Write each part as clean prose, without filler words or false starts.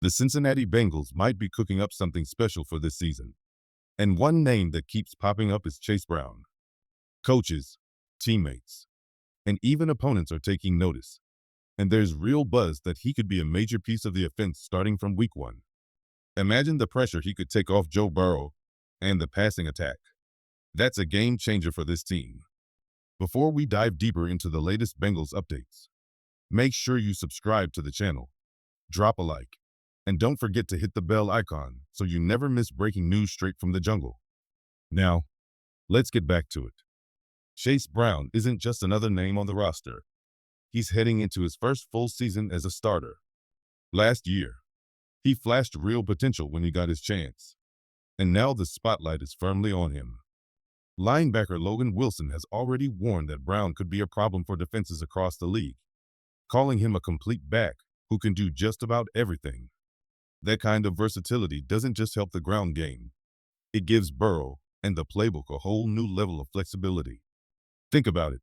The Cincinnati Bengals might be cooking up something special for this season. And one name that keeps popping up is Chase Brown. Coaches, teammates, and even opponents are taking notice. And there's real buzz that he could be a major piece of the offense starting from week 1. Imagine the pressure he could take off Joe Burrow and the passing attack. That's a game changer for this team. Before we dive deeper into the latest Bengals updates, make sure you subscribe to the channel, drop a like, and don't forget to hit the bell icon so you never miss breaking news straight from the jungle. Now, let's get back to it. Chase Brown isn't just another name on the roster. He's heading into his first full season as a starter. Last year, he flashed real potential when he got his chance, and now the spotlight is firmly on him. Linebacker Logan Wilson has already warned that Brown could be a problem for defenses across the league, calling him a complete back who can do just about everything. That kind of versatility doesn't just help the ground game. It gives Burrow and the playbook a whole new level of flexibility. Think about it.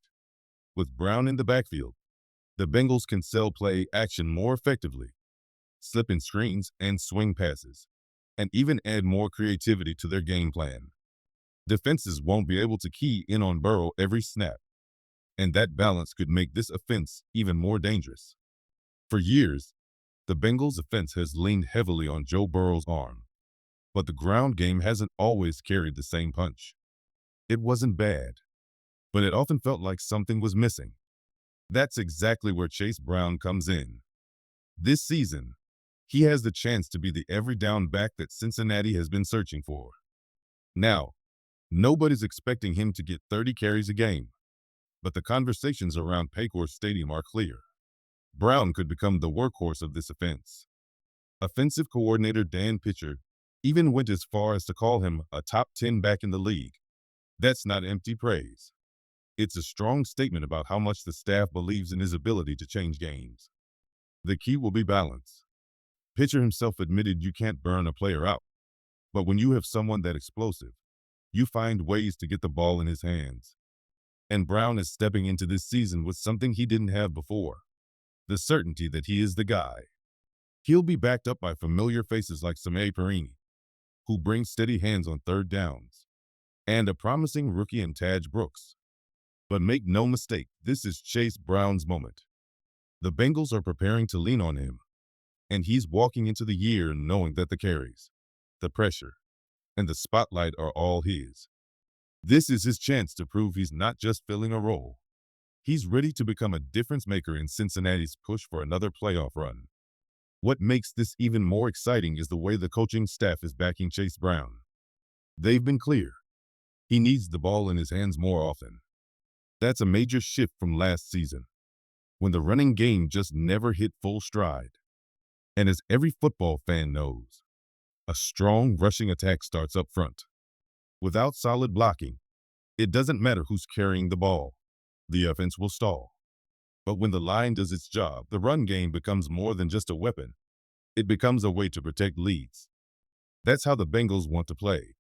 With Brown in the backfield, the Bengals can sell play action more effectively, slip in screens and swing passes, and even add more creativity to their game plan. Defenses won't be able to key in on Burrow every snap, and that balance could make this offense even more dangerous. For years, the Bengals' offense has leaned heavily on Joe Burrow's arm, but the ground game hasn't always carried the same punch. It wasn't bad, but it often felt like something was missing. That's exactly where Chase Brown comes in. This season, he has the chance to be the every down back that Cincinnati has been searching for. Now, nobody's expecting him to get 30 carries a game, but the conversations around Paycor Stadium are clear. Brown could become the workhorse of this offense. Offensive coordinator Dan Pitcher even went as far as to call him a top 10 back in the league. That's not empty praise. It's a strong statement about how much the staff believes in his ability to change games. The key will be balance. Pitcher himself admitted you can't burn a player out, but when you have someone that explosive, you find ways to get the ball in his hands. And Brown is stepping into this season with something he didn't have before: the certainty that he is the guy. He'll be backed up by familiar faces like Samaje Perine, who brings steady hands on third downs, and a promising rookie in Taj Brooks. But make no mistake, this is Chase Brown's moment. The Bengals are preparing to lean on him, and he's walking into the year knowing that the carries, the pressure, and the spotlight are all his. This is his chance to prove he's not just filling a role. He's ready to become a difference maker in Cincinnati's push for another playoff run. What makes this even more exciting is the way the coaching staff is backing Chase Brown. They've been clear. He needs the ball in his hands more often. That's a major shift from last season, when the running game just never hit full stride. And as every football fan knows, a strong rushing attack starts up front. Without solid blocking, it doesn't matter who's carrying the ball. The offense will stall. But when the line does its job, the run game becomes more than just a weapon. It becomes a way to protect leads. That's how the Bengals want to play.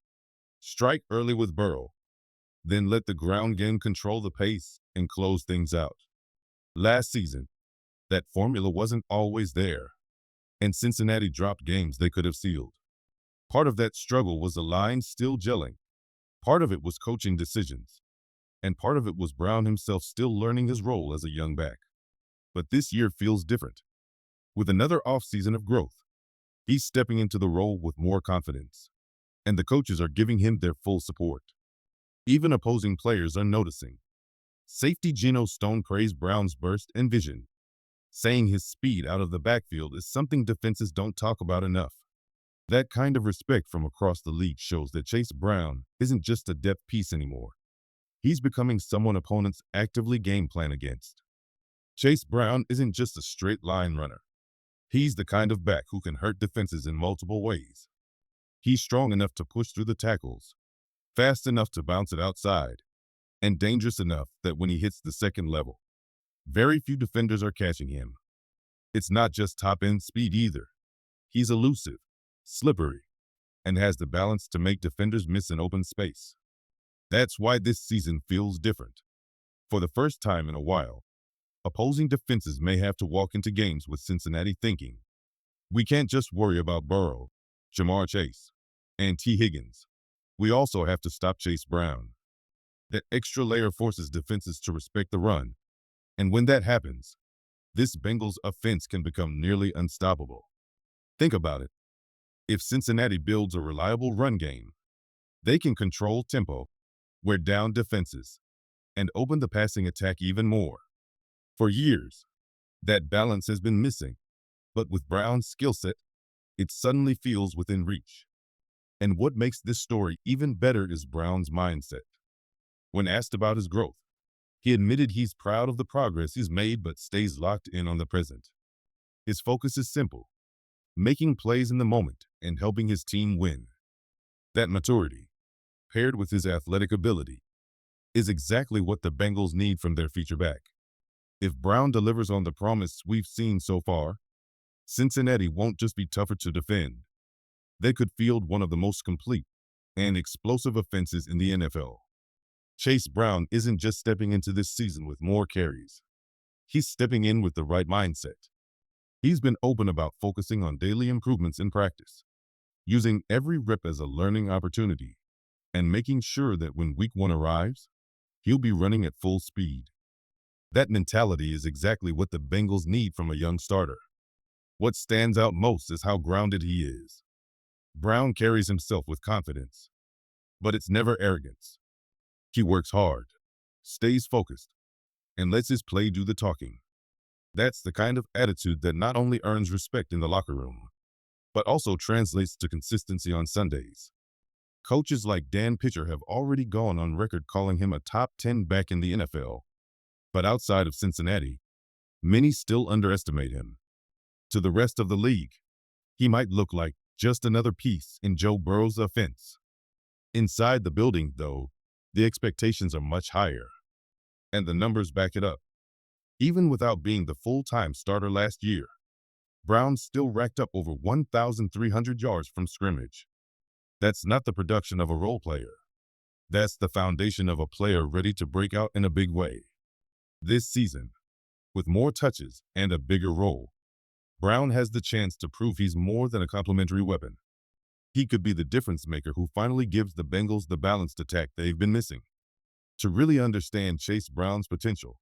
Strike early with Burrow, then let the ground game control the pace and close things out. Last season, that formula wasn't always there, and Cincinnati dropped games they could have sealed. Part of that struggle was the line still gelling. Part of it was coaching decisions, and part of it was Brown himself still learning his role as a young back. But this year feels different. With another offseason of growth, he's stepping into the role with more confidence, and the coaches are giving him their full support. Even opposing players are noticing. Safety Geno Stone praised Brown's burst and vision, saying his speed out of the backfield is something defenses don't talk about enough. That kind of respect from across the league shows that Chase Brown isn't just a depth piece anymore. He's becoming someone opponents actively game plan against. Chase Brown isn't just a straight line runner. He's the kind of back who can hurt defenses in multiple ways. He's strong enough to push through the tackles, fast enough to bounce it outside, and dangerous enough that when he hits the second level, very few defenders are catching him. It's not just top-end speed either. He's elusive, slippery, and has the balance to make defenders miss an open space. That's why this season feels different. For the first time in a while, opposing defenses may have to walk into games with Cincinnati thinking, We can't just worry about Burrow, Jamar Chase, and Tee Higgins. We also have to stop Chase Brown. That extra layer forces defenses to respect the run, and when that happens, this Bengals offense can become nearly unstoppable. Think about it. If Cincinnati builds a reliable run game, they can control tempo, wear down defenses, and open the passing attack even more. For years, that balance has been missing, but with Brown's skill set, it suddenly feels within reach. And what makes this story even better is Brown's mindset. When asked about his growth, he admitted he's proud of the progress he's made but stays locked in on the present. His focus is simple: making plays in the moment and helping his team win. That maturity, paired with his athletic ability, is exactly what the Bengals need from their feature back. If Brown delivers on the promise we've seen so far, Cincinnati won't just be tougher to defend. They could field one of the most complete and explosive offenses in the NFL. Chase Brown isn't just stepping into this season with more carries. He's stepping in with the right mindset. He's been open about focusing on daily improvements in practice, using every rep as a learning opportunity, and making sure that when week one arrives, he'll be running at full speed. That mentality is exactly what the Bengals need from a young starter. What stands out most is how grounded he is. Brown carries himself with confidence, but it's never arrogance. He works hard, stays focused, and lets his play do the talking. That's the kind of attitude that not only earns respect in the locker room, but also translates to consistency on Sundays. Coaches like Dan Pitcher have already gone on record calling him a top 10 back in the NFL. But outside of Cincinnati, many still underestimate him. To the rest of the league, he might look like just another piece in Joe Burrow's offense. Inside the building, though, the expectations are much higher, and the numbers back it up. Even without being the full-time starter last year, Brown still racked up over 1,300 yards from scrimmage. That's not the production of a role player. That's the foundation of a player ready to break out in a big way. This season, with more touches and a bigger role, Brown has the chance to prove he's more than a complementary weapon. He could be the difference maker who finally gives the Bengals the balanced attack they've been missing. To really understand Chase Brown's potential,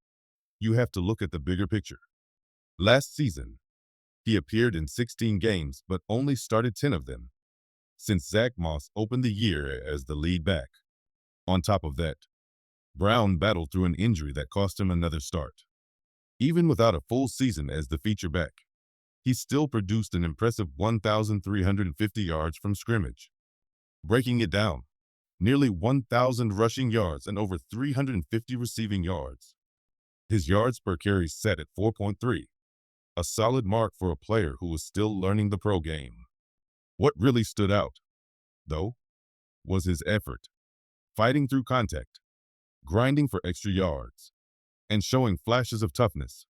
you have to look at the bigger picture. Last season, he appeared in 16 games but only started 10 of them, since Zach Moss opened the year as the lead back. On top of that, Brown battled through an injury that cost him another start. Even without a full season as the feature back, he still produced an impressive 1,350 yards from scrimmage. Breaking it down, nearly 1,000 rushing yards and over 350 receiving yards. His yards per carry set at 4.3, a solid mark for a player who was still learning the pro game. What really stood out, though, was his effort, fighting through contact, grinding for extra yards, and showing flashes of toughness,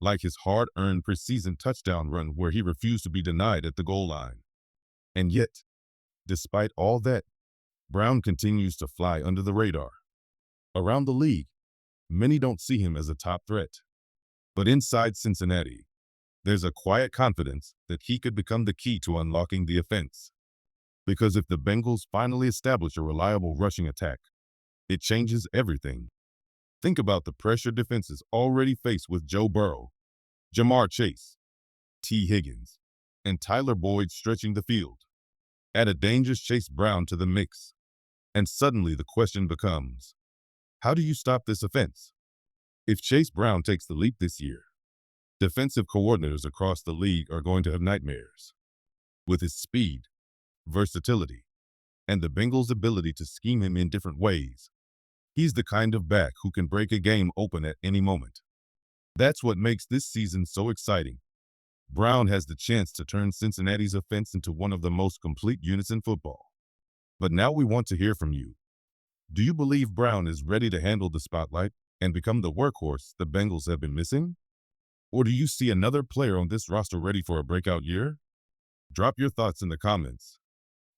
like his hard-earned preseason touchdown run where he refused to be denied at the goal line. And yet, despite all that, Brown continues to fly under the radar. Around the league, many don't see him as a top threat. But inside Cincinnati, there's a quiet confidence that he could become the key to unlocking the offense. Because if the Bengals finally establish a reliable rushing attack, it changes everything. Think about the pressure defenses already face with Joe Burrow, Jamar Chase, Tee Higgins, and Tyler Boyd stretching the field. Add a dangerous Chase Brown to the mix, and suddenly the question becomes, how do you stop this offense? If Chase Brown takes the leap this year, defensive coordinators across the league are going to have nightmares. With his speed, versatility, and the Bengals' ability to scheme him in different ways, he's the kind of back who can break a game open at any moment. That's what makes this season so exciting. Brown has the chance to turn Cincinnati's offense into one of the most complete units in football. But now we want to hear from you. Do you believe Brown is ready to handle the spotlight and become the workhorse the Bengals have been missing? Or do you see another player on this roster ready for a breakout year? Drop your thoughts in the comments.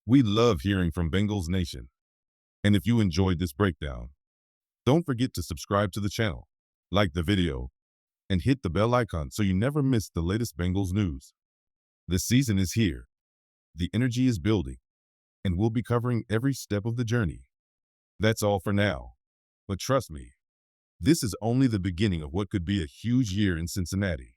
We love hearing from Bengals Nation. And if you enjoyed this breakdown, don't forget to subscribe to the channel, like the video, and hit the bell icon so you never miss the latest Bengals news. The season is here, the energy is building, and we'll be covering every step of the journey. That's all for now. But trust me, this is only the beginning of what could be a huge year in Cincinnati.